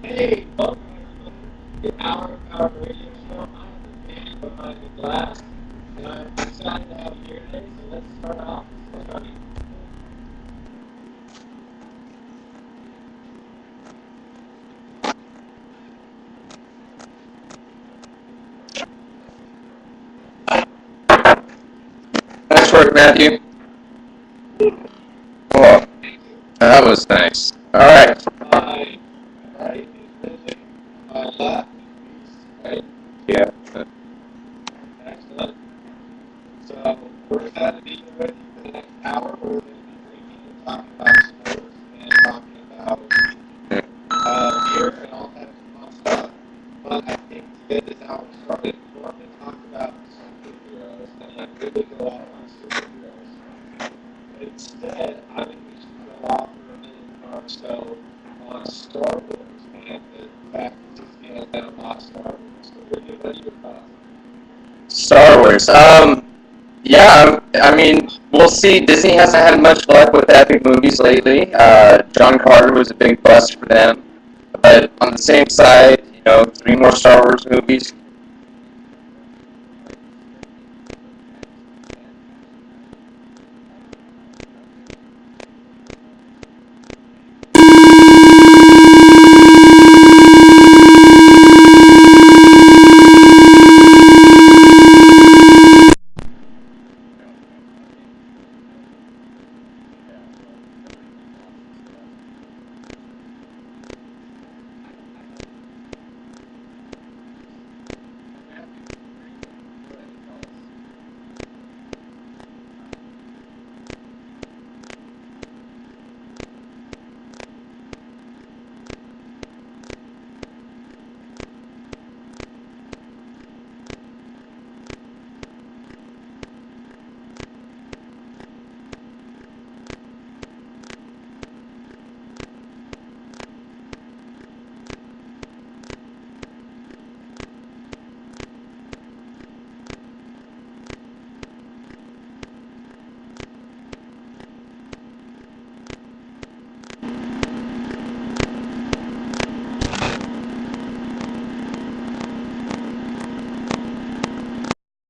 Hey, welcome to the Hour of Power Radio Show. I'm the man behind the glass, and I'm excited to have you here today. So let's start off. Nice work, Matthew. Oh, that was nice. All right. My right is music. My left is right. Yeah. Excellent. So we're excited to be here with you for the next hour. We're going to be drinking and talking about sports and talking about beer and all types of fun stuff. But I think to get this hour started, we're going to talk about superheroes and not really go off on superheroes. Instead, I think we should go off for a minute or so on Star Wars and the fact that Disney has now bought Star Wars. So what are your thoughts? Star Wars. Yeah. I mean, we'll see. Disney hasn't had much luck with epic movies lately. John Carter was a big bust for them. But on the same side, 3 more Star Wars movies.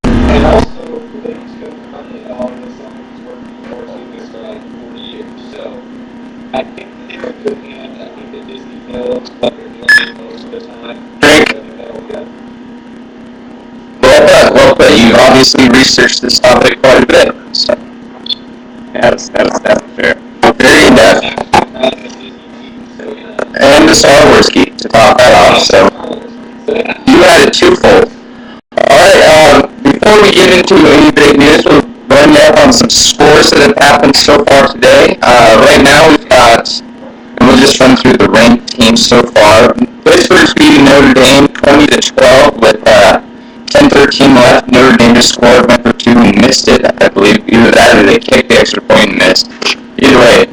And also, related to Kanye, all of this song was working towards doing this for like 40 years. So I think they have a good hand. I think that Disney knows what they're doing most of the time. Drink. So they know good. Well put. You obviously researched this topic quite a bit. So, yeah, that's fair. Very in depth. Actually, not a Disney geek, so yeah. And the Star Wars geek to top that off. So, So yeah. you had it twofold. Alright, before we get into any big news, we'll run up on some scores that have happened so far today. Right now we've got, and we'll just run through the ranked teams so far. Pittsburgh's beating Notre Dame 20-12 with 10-13 left. Notre Dame just scored, went for 2 and missed it, I believe. Either that or they kicked the extra point and missed. Either way,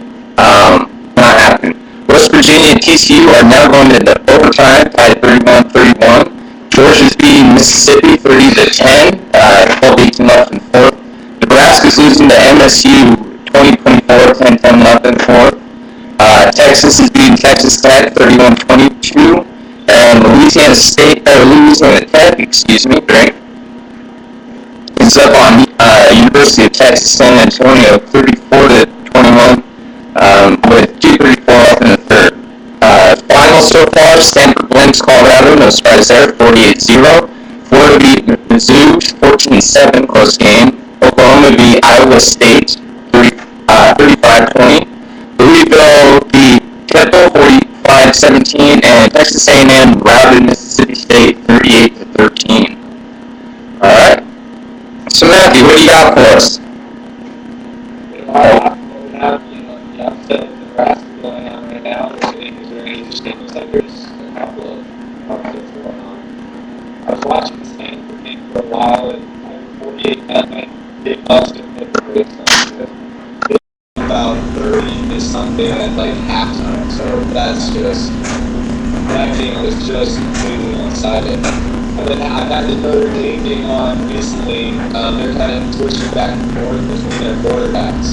not happening. West Virginia and TCU are now going to the overtime, tied 31-31. Georgia's beating Mississippi 30-10, 12-18 left in the fourth. Nebraska's losing to MSU 20-24, 10-10 left in the fourth. Texas is beating Texas Tech 31-22, and Louisiana Tech, right, is up on University of Texas San Antonio 34-21, with 2:34 left in the third. Final so far, Stanford blinks Colorado, no surprise there, 48-0. Florida beat Mizzou 14-7, close game. Oklahoma beat Iowa State 35-20. Louisville beat Temple 45-17, and Texas A&M routed Mississippi State 38-13. All right. So Matthew, what do you got for us? We have, the upset of Nebraska going on right now. I think is very interesting. Looks like there's a couple of upsets going on. I was watching the Stanford game for a while, and 48-0, they must have hit the brakes on it. They about 30 to something at like halftime, so that game was just completely one-sided. And then I've had the Notre Dame game on recently. They're kind of switching back and forth between their quarterbacks.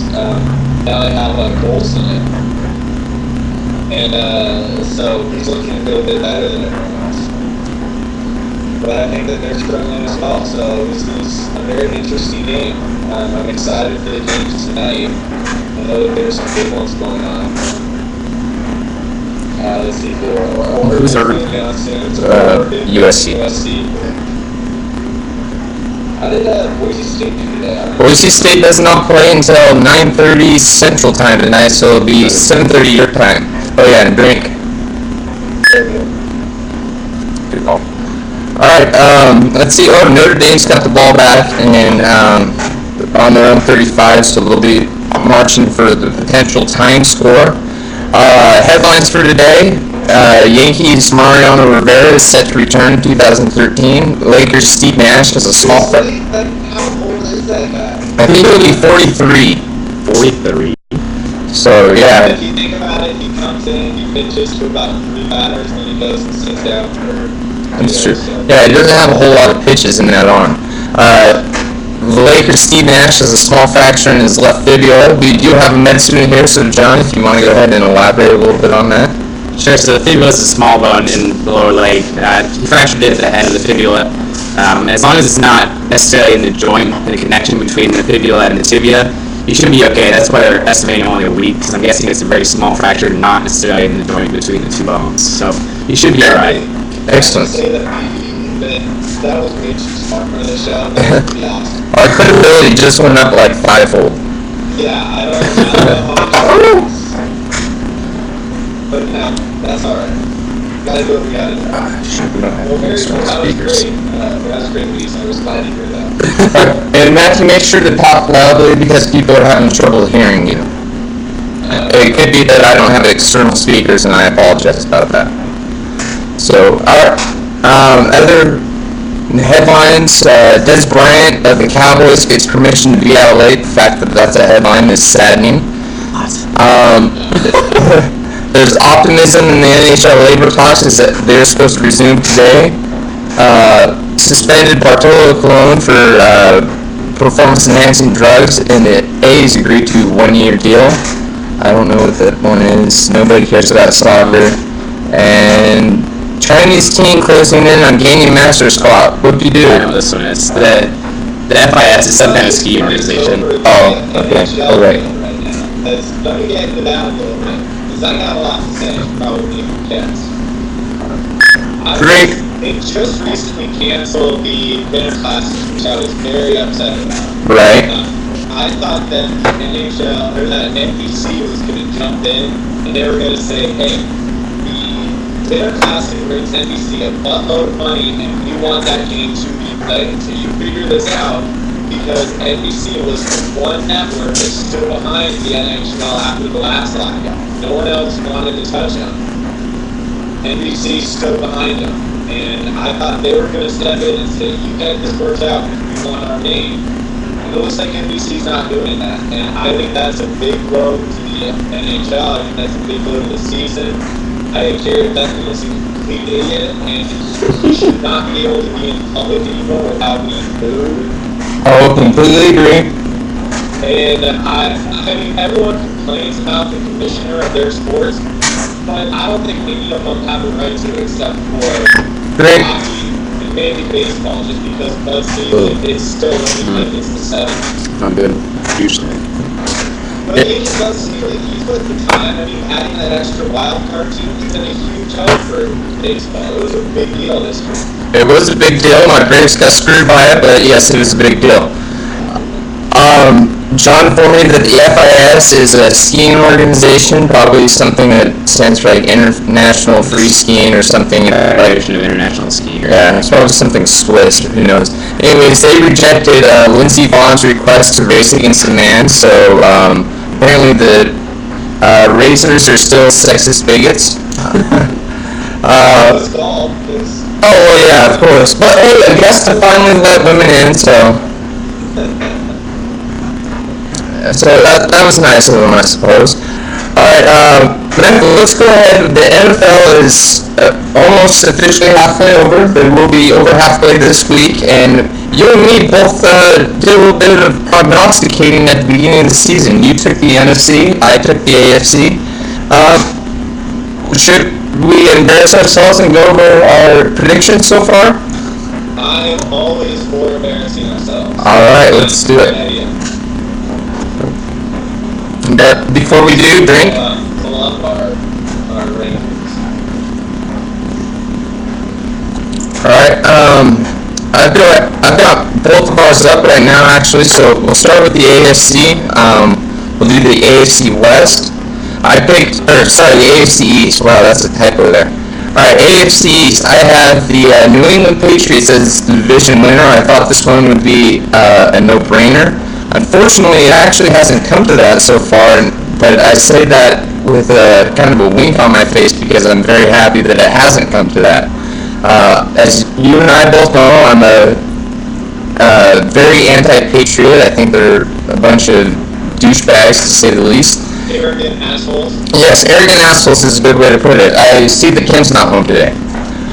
Now they have Golson in. And so he's looking to go a bit better than everyone else. But I think that they're struggling as well. So this is a very interesting game. I'm excited for the games tonight. I know that there's some good ones going on. Let's see who Who's our USC? How did Boise State do today? Boise State does not play until 9:30 Central Time tonight, so it'll be 7:30 your time. Oh yeah, and drink. Good call. Alright, let's see. Oh, Notre Dame's got the ball back and on their own 35, so they'll be marching for the potential tying score. Headlines for today. Yankees Mariano Rivera is set to return in 2013. Lakers Steve Nash has a small... How old is that guy? I think he'll be 43. 43. So, yeah. If you think about it, he comes in, he pitches to about 3 batters, and he goes and sits down for... That's true. Yeah, he doesn't have a whole lot of pitches in that arm. The Lakers Steve Nash has a small fracture in his left fibula. We do have a med student here, so John, if you want to go ahead and elaborate a little bit on that. Sure, so the fibula is a small bone in the lower leg. He fractured it at the head of the fibula. As long as it's not necessarily in the joint, in the connection between the fibula and the tibia, he should be okay. That's why they're estimating only a week, because I'm guessing it's a very small fracture, not necessarily in the joint between the two bones. So he should be alright. Excellent. That was way too smart for the show. That would be awesome. Our credibility just went up like fivefold. Yeah, I don't know how much. But no, that's alright. Gotta do what we gotta do. We don't have Well, very external cool. That was speakers. great. That was great news. I was glad to hear that. And Matthew, make sure to talk loudly because people are having trouble hearing you. It could be that I don't have external speakers, and I apologize about that. So, other headlines, Des Bryant of the Cowboys gets permission to be out late. The fact that that's a headline is saddening. There's optimism in the NHL labor talks is that they're supposed to resume today. Suspended Bartolo Colon for performance-enhancing drugs, and the A's agreed to a 1-year deal. I don't know what that one is. Nobody cares about soccer. And Chinese team closing in on gaining master spot. What do you do? I know this one is. The FIS is some kind of ski organization. Oh, okay. All right. Let me get into that a little bit, because I got a lot to say, probably for kids. Drink. They just recently canceled the Winter Classic, which I was very upset about. Right. I thought that NHL, or that NBC was going to jump in, and they were going to say, hey, the Winter Classic brings NBC a buttload of money, and we want that game to be played until you figure this out, because NBC was the one network that stood behind the NHL after the last lockout. No one else wanted to touch them. NBC stood behind them, and I thought they were going to step in and say, you get this worked out because we want our name. And it looks like NBC's not doing that, and I think that's a big blow to the NHL. I think that's a big blow to the season. I think Jared Beckman is a complete idiot, and he should not be able to be in public anymore without being booed. Oh, completely agree. And I mean, everyone complains about the commissioner of their sports, but I don't think any of them have a right to, except for Drink. hockey and maybe baseball, just because Bud Selig is still living like it's the 70s. I'm good. Usually. But even Bud Selig, he's put the time. I mean, adding that extra wild card team has been a huge help for baseball. It was a big deal this year. It was a big deal. My Braves got screwed by it, but yes, it was a big deal. John informed me that the FIS is a skiing organization, probably something that stands for like International Free Skiing or something. Federation of International Skiing. Yeah, it's probably something Swiss, who knows. Anyways, they rejected Lindsey Vohn's request to race against a man, so apparently the racers are still sexist bigots. It's golf, it's Oh, well, yeah, of course. But hey, I guess to finally let women in, so that was nice of them, I suppose. Alright, let's go ahead. The NFL is almost officially halfway over. They will be over halfway this week, and you and me both did a little bit of prognosticating at the beginning of the season. You took the NFC, I took the AFC. should we embarrass ourselves and go over our predictions so far? I am always for embarrassing ourselves. Alright, let's do it. But before we do, drink. Pull up our rankings. Alright, I've got both of ours up right now actually, so we'll start with the AFC. We'll do the AFC West. The AFC East. Wow, that's a typo there. Alright, AFC East. I have the New England Patriots as the division winner. I thought this one would be a no-brainer. Unfortunately, it actually hasn't come to that so far, but I say that with kind of a wink on my face because I'm very happy that it hasn't come to that. As you and I both know, I'm a very anti-patriot. I think they're a bunch of douchebags, to say the least. Arrogant assholes. Yes, arrogant assholes is a good way to put it. I see that Kim's not home today.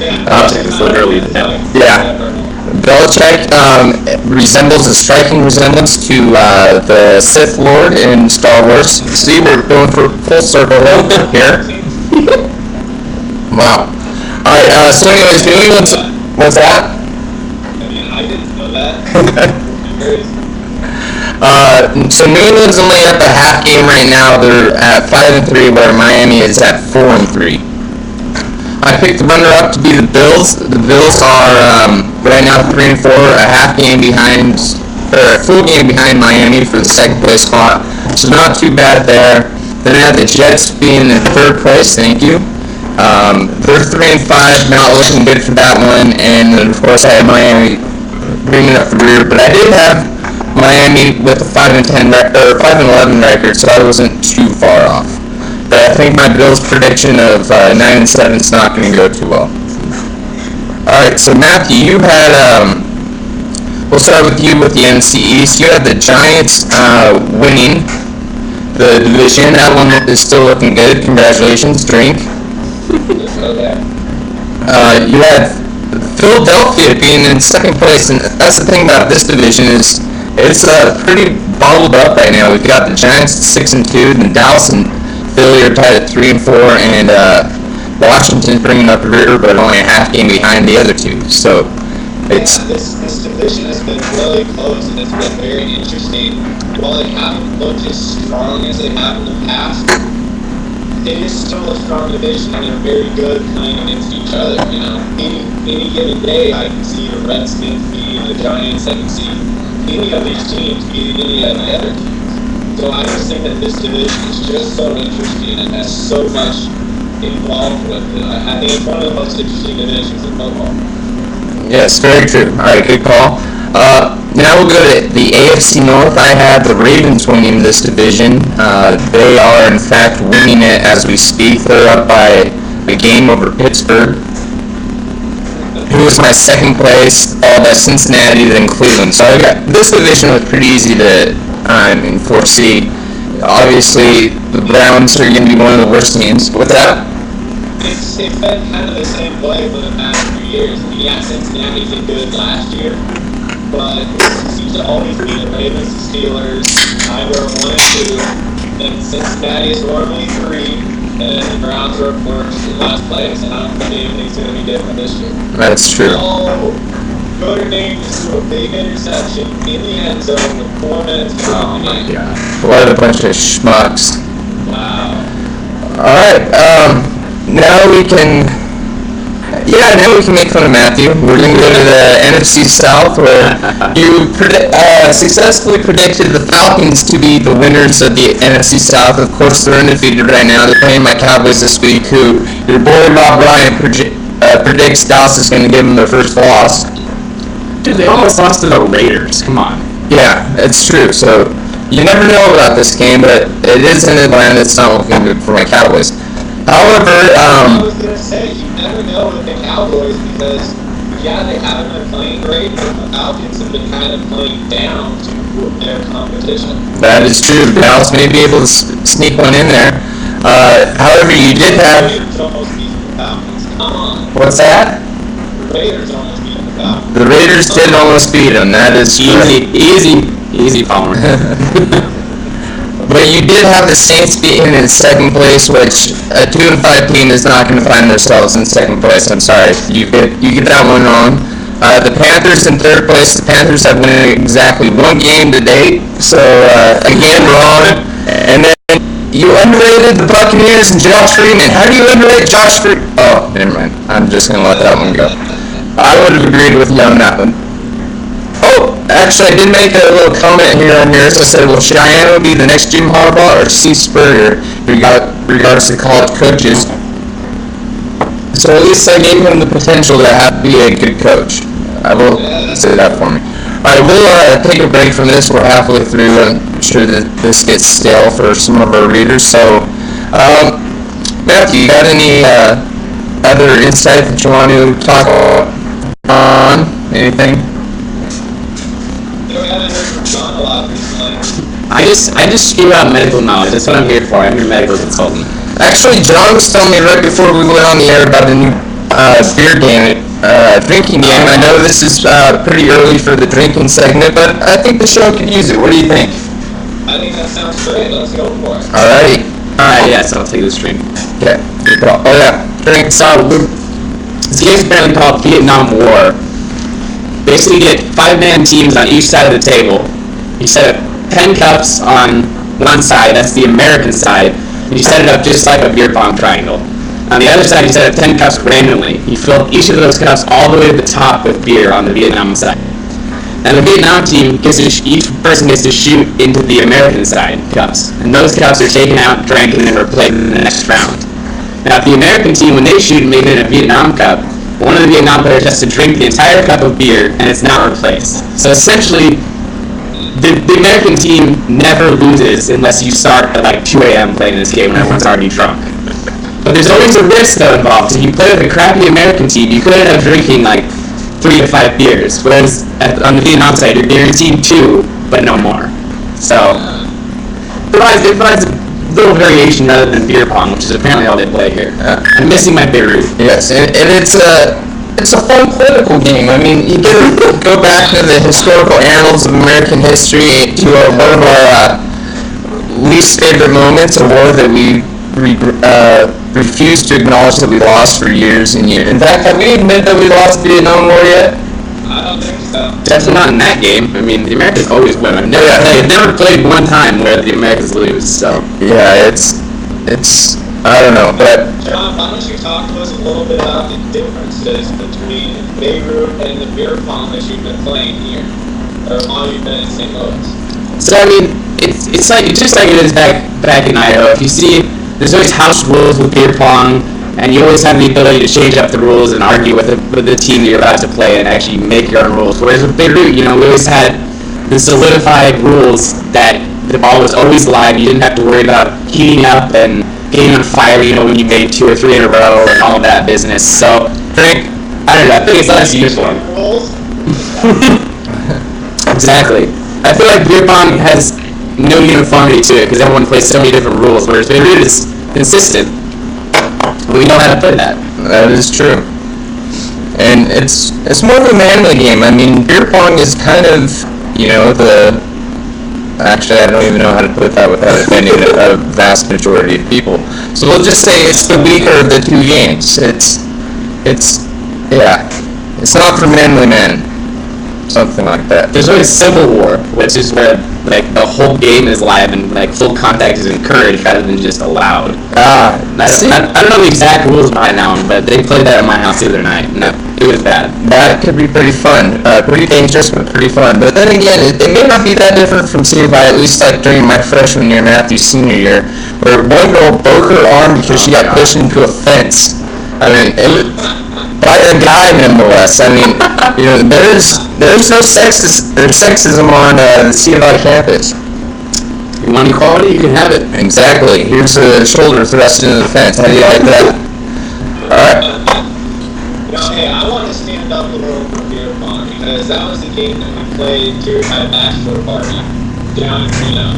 It's literally the devil. Yeah. Belichick resembles a striking resemblance to the Sith Lord in Star Wars. See, we're going for full circle here. Wow. Alright, so anyways, New England's... What's that? I mean, I didn't know that. So New England's only up a half game right now. They're at 5-3, where Miami is at 4-3. I picked the runner-up to be the Bills. The Bills are right now 3-4, a full game behind Miami for the second place spot. So not too bad there. Then I have the Jets being in third place. Thank you. They're 3-5, not looking good for that one. And then of course I had Miami bringing up the rear, but I did have Miami with a 5-10 or 5-11 record, so I wasn't too far off. But I think my Bills prediction of 9-7 is not going to go too well. All right, so Matthew, you had we'll start with you with the NFC East. You had the Giants winning the division. That one is still looking good. Congratulations, drink. You had Philadelphia being in second place, and that's the thing about this division is it's pretty bottled up right now. We've got the Giants at 6-2, and Dallas and Philly are tied at 3-4, and Washington's bringing up the rear, but only a half game behind the other two. So it's this division has been really close, and it's been very interesting. While they haven't looked as strong as they have in the past, it is still a strong division, and they're very good playing against each other. You know, any given day, I can see the Redskins beating the Giants. I can see any of these teams beating any of the other teams. So I just think that this division is just so interesting and has so much involved with it. I think it's one of the most interesting divisions in football. yes, very true. All right, good call. Now we'll go to the AFC North. I had the Ravens winning this division. They are, in fact, winning it as we speak. They're up by a game over Pittsburgh, who was my second place, followed by Cincinnati, then Cleveland. So I got this division was pretty easy to foresee. Obviously, the Browns are going to be one of the worst teams. What's that? It's been kind of the same way for the past few years. Yeah, Cincinnati did good last year, but it seems to always be the Ravens, the Steelers, either 1 and 2. Then Cincinnati is normally 3. And the Browns are, of course, in last place, and I don't think anything's going to be different this year. That's true. Notre Dame just threw a big interception in the end zone with 4 minutes to go. Oh my god. What a bunch of schmucks. Wow. Alright, now we can make fun of Matthew. We're going to go to the NFC South, where you successfully predicted the Falcons to be the winners of the NFC South. Of course, they're undefeated right now. They're playing my Cowboys this week, who your boy Rob Ryan predicts Dallas is going to give them their first loss. Dude, they almost lost to the Raiders. Come on. Yeah, it's true. So you never know about this game, but it is in Atlanta. It's not looking good for my Cowboys. However, I was going to say, you never know with the Cowboys because, yeah, they haven't been playing great, but the Falcons have been kind of playing down to their competition. that is true. Dallas may be able to sneak one in there. However, you did have... The Raiders almost beat the Falcons. Come on. What's that? The Raiders almost beat the Falcons. The Raiders did almost beat them. That is Easy, Palmer. But you did have the Saints being in second place, which a 2-5 team is not going to find themselves in second place. I'm sorry, you get that one wrong. The Panthers in third place. The Panthers have won exactly one game to date, so again wrong. And then you underrated the Buccaneers and Josh Freeman. How do you underrate Josh Freeman? Oh, never mind. I'm just going to let that one go. I would have agreed with you on that one. Oh, actually, I did make a little comment here on yours. I said, will Cheyenne will be the next Jim Harbaugh or Steve Spurrier regards to college coaches? So at least I gave him the potential to be a good coach. I will say that for me. All right, we'll take a break from this. We're halfway through. I'm sure that this gets stale for some of our readers. So, Matthew, you got any other insight that you want to talk on? Anything? I just give out medical knowledge. That's what I'm here for. I'm your medical consultant. Actually, John was telling me right before we went on the air about a new drinking game. I know this is pretty early for the drinking segment, but I think the show could use it. What do you think? I think that sounds great. Let's go for it. Alrighty. Alright, yes, I'll take this drink. Okay. Oh yeah. Drink. So, this game's apparently called Vietnam War. Basically, you get 5-man teams on each side of the table. You set up 10 cups on one side, that's the American side, and you set it up just like a beer pong triangle. On the other side, you set up 10 cups randomly. You fill each of those cups all the way to the top with beer on the Vietnam side. And the Vietnam team each person gets to shoot into the American side cups, and those cups are taken out, drank, and then replayed in the next round. Now, if the American team, when they shoot and make it in a Vietnam cup, one of the Vietnam players has to drink the entire cup of beer, and it's not replaced. So essentially, the American team never loses unless you start at like 2 a.m. playing this game when everyone's already drunk. But there's always a risk though involved. If you play with a crappy American team, you could end up drinking like 3 to 5 beers, whereas on the Vietnam side, you're guaranteed 2, but no more. So it provides a little variation rather than beer pong, which is apparently all they play here. I'm missing my Beirut. Yes, and it's a fun political game. I mean, you get to go back to the historical annals of American history to one of our least favorite moments, a war that we refuse to acknowledge that we lost for years and years. In fact, have we admitted that we lost the Vietnam War yet? I don't think so. Definitely not in that game. I mean, the Americans always win. I've never played one time where the Americans lose. So yeah, it's I don't know, but John, why don't you talk to us a little bit about the differences between Beirut and the beer pong that you've been playing here, or while you've been in St. Louis? So I mean, it's just like it is back in Idaho. If you see, there's always house rules with beer pong, and you always have the ability to change up the rules and argue with the team that you're about to play and actually make your own rules. Whereas with Beirut, we always had the solidified rules that the ball was always live. You didn't have to worry about heating up and getting on fire, when you made 2 or 3 in a row and all of that business. So I don't know. I think it's less useful. Exactly. I feel like beer pong has no uniformity to it because everyone plays so many different rules, whereas Beirut is consistent. We know how to play that. that is true. And it's more of a manly game. I mean, beer pong is kind of, actually, I don't even know how to put that without offending a vast majority of people. So we'll just say it's the weaker of the 2 games. It's not for manly men. Something like that. There's always Civil War, which is where the whole game is live and full contact is encouraged rather than just allowed. I don't know the exact rules behind that one, but they played that at my house the other night. No, it was bad. That could be pretty fun. Pretty dangerous, but pretty fun. But then again, it may not be that different from seeing by at least during my freshman year, Matthew's senior year, where one girl broke her arm because she got pushed into a fence. I mean, by a guy nonetheless. I mean, there's no sexism on the C of I campus. You want equality? You can have it. Exactly. Here's a shoulder thrust into the fence. How do you like that? All right. Hey, I want to stand up a little for beer pong because that was the game that we played during my bachelor party down in Reno.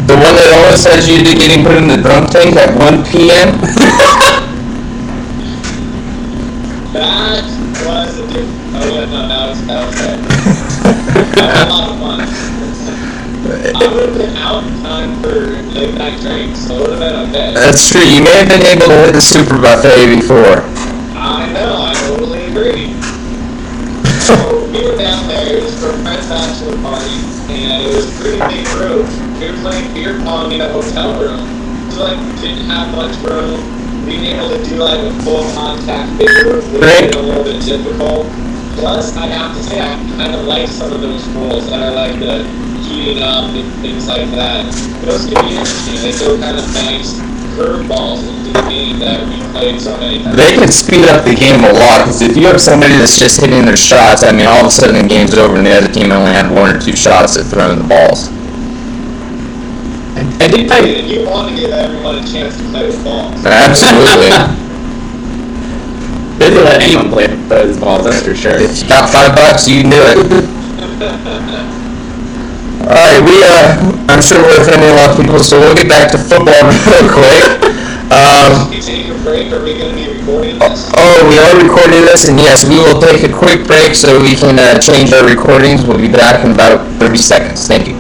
The one that always has you getting put in the drunk tank at 1 p.m. That was a different. Oh yeah, no, that was it. That was a lot of fun. would have been out in time for late night drinks, so it would have been okay. That's true. You may have been able to hit the super buffet before. I know, I totally agree. So we were down there, it was for a friend's bachelor party, and it was a pretty big room. We were playing beer pong in a hotel room. So like, we didn't have much room. Being able to do like a full contact beer would have been a little bit difficult. Plus, I have to say, I kind of like some of those rules, and I like the heating up and things like that. Those can be interesting. They throw kind of nice curveballs into the game that we played so many times. They can speed up the game a lot, because if you have somebody that's just hitting their shots, I mean, all of a sudden the game's over and the other team only had 1 or 2 shots at throwing the balls. I did play. You want to give everyone a chance to play with balls. Absolutely. They didn't let anyone play those balls, that's for sure. If you got $5, you can do it. Alright, I'm sure we're offending a lot of people, so we'll get back to football real quick. You take a break, are we going to be recording this? Oh, we are recording this, and yes, we will take a quick break so we can change our recordings. We'll be back in about 30 seconds. Thank you.